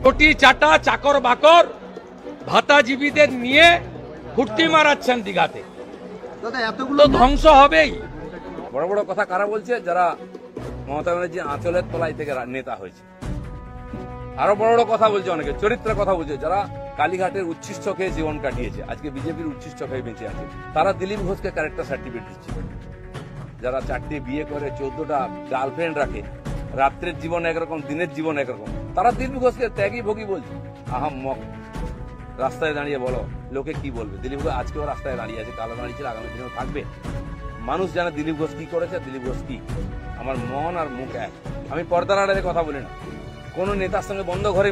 কোটি চাটা চাকর বাকর ভাতাজীবীদের নিয়ে ফুর্তি মারাচ্ছেন দীঘাতে, এতগুলো ধ্বংস হবেই। বড় বড় কথা কারা বলছে? যারা মমতা ব্যানার্জি আঁচলের তলায় থেকে নেতা হয়েছে। আরো বড় বড় কথা বলছে, অনেকে চরিত্রের কথা বলছে, যারা কালীঘাটের উচ্ছিষ্ট খেয়ে জীবন কাটিয়েছে, আজকে বিজেপির উচ্ছিষ্ট খেয়ে বেঁচে আছে, তারা দিলীপ ঘোষকে ক্যারেক্টার সার্টিফিকেট দিচ্ছে। যারা 4টে বিয়ে করে 14টা গার্লফ্রেন্ড রাখে, রাত্রের জীবন একরকম, দিনের জীবন একরকম, তারা দিলীপ ঘোষকে ত্যাগী ভোগী বলছে। আহাম্মক। রাস্তায় দাঁড়িয়ে বলো লোকে কি বলবে? দিলীপ ঘোষ আজকেও রাস্তায় দাঁড়িয়ে আছে, কালো দাঁড়িয়েছিল, আগামী দিনেও থাকবে। মানুষ জানে দিলীপ ঘোষ কি করেছে, দিলীপ ঘোষ কি। আমার মন আর মুখ এক। আমি পর্দার আড়ালে কথা বলি না, কোন নেতার সঙ্গে বন্ধ ঘরে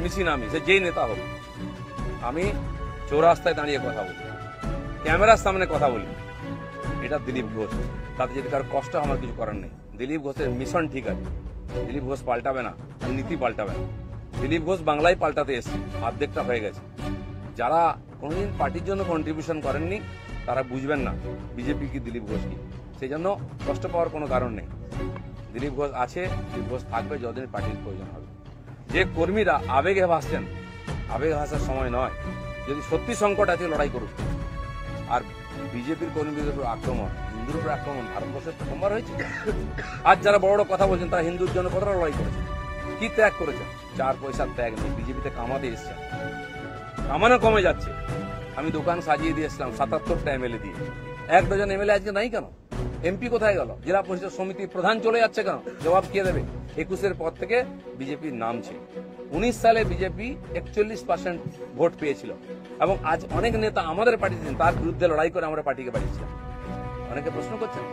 মিশি না, আমি সে যেই নেতা হোক। আমি চৌরাস্তায় দাঁড়িয়ে কথা বলি, ক্যামেরার সামনে কথা বলি। এটা দিলীপ ঘোষ। তাতে যদি কারো কষ্ট আমার কিছু করার নেই। দিলীপ ঘোষের মিশন ঠিক আছে, দিলীপ ঘোষ পাল্টাবে না, নীতি পাল্টাবে না। দিলীপ ঘোষ বাংলায় পাল্টাতে এসছে, অর্ধেকটা হয়ে গেছে। যারা কোনোদিন পার্টির জন্য কন্ট্রিবিউশন করেননি তারা বুঝবেন না বিজেপি কি, দিলীপ ঘোষ কি। সেই জন্য কষ্ট পাওয়ার কোনো কারণ নেই। দিলীপ ঘোষ আছে, দিলীপ ঘোষ থাকবে যতদিন পার্টির প্রয়োজন হবে। যে কর্মীরা আবেগে ভাসছেন, আবেগে ভাসার সময় নয়। যদি সত্যি সংকট আছে লড়াই করুক। আর বিজেপির কর্মীদের উপর আক্রমণ, হিন্দুর উপর আক্রমণ ভারতবর্ষের প্রথমবার হয়েছে। আজ যারা বড় বড় কথা বলছেন তারা হিন্দুর জন্য কতটা লড়াই করেছে, কি ত্যাগ করেছেন? 4 পয়সার ত্যাগ নেই। বিজেপিতে কামাতে এসছেন, কামানো কমে যাচ্ছে। আমি দোকান সাজিয়ে দিয়েছিলাম 77টা এমএলএ দিয়ে, 1 ডজন এমএলএ আজকে নাই কেন? এমপি কোথায় গেল? জেলা পরিষদ সমিতির প্রধান চলে যাচ্ছে কেন? জবাব কে দেবে? 21-এর পর থেকে বিজেপির নাম ছিল। 19 সালে বিজেপি 41% ভোট পেয়েছিল এবং আজ অনেক নেতা আমাদের পার্টিতে তার বিরুদ্ধে লড়াই করে আমরা পার্টিকে বাড়িয়েছিলাম। অনেকে প্রশ্ন করছেন,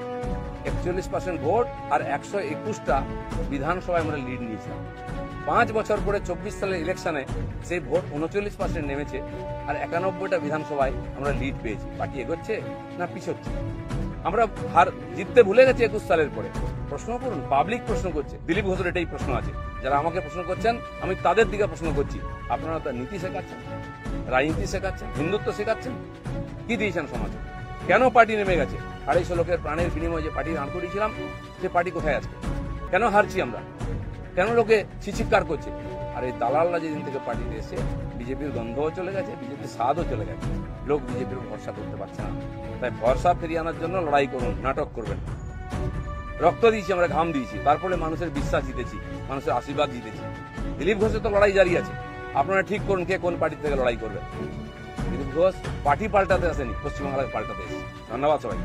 41% ভোট আর 121টা বিধানসভায় আমরা লিড নিয়েছিলাম। 5 বছর পরে 24 সালের ইলেকশনে সেই ভোট 39% নেমেছে আর 91টা বিধানসভায় আমরা লিড পেয়েছি। পার্টি এগোচ্ছে না পিছোচ্ছে? আমরা হার জিততে ভুলে গেছি 21 সালের পরে। প্রশ্ন করুন, পাবলিক প্রশ্ন করছে। দিলীপ ঘোষের এটাই প্রশ্ন আছে। যারা আমাকে প্রশ্ন করছেন আমি তাদের দিকে প্রশ্ন করছি। আপনারা তো নীতি শেখাচ্ছেন, রাজনীতি শেখাচ্ছেন, হিন্দুত্ব শেখাচ্ছেন, কি দিয়েছেন সমাজে? কেন পার্টি নেমে গেছে? 250 লোকের প্রাণের বিনিময়ে যে পার্টি দাঁড় করিয়েছিলাম, সে পার্টি কোথায় আছে? কেন হারছি আমরা? কেন লোকে চিৎকার করছে? আর এই দালালরা যেদিন থেকে পার্টিতে এসে বিজেপির গন্ধও চলে গেছে, বিজেপির স্বাদও চলে গেছে। লোক বিজেপির ভরসা করতে পারছে না। তাই ভরসা ফিরিয়ে আনার জন্য লড়াই করুন, নাটক করবেন। রক্ত দিয়েছি আমরা, ঘাম দিয়েছি, তারপরে মানুষের বিশ্বাস জিতেছি, মানুষের আশীর্বাদ জিতেছি। দিলীপ ঘোষের তো লড়াই জারি আছে। আপনারা ঠিক করুন কে কোন পার্টি থেকে লড়াই করবে। দিলীপ ঘোষ পার্টি পাল্টাতে আসেনি, পশ্চিমবাংলায় পাল্টাতে এসেছে। ধন্যবাদ সবাই।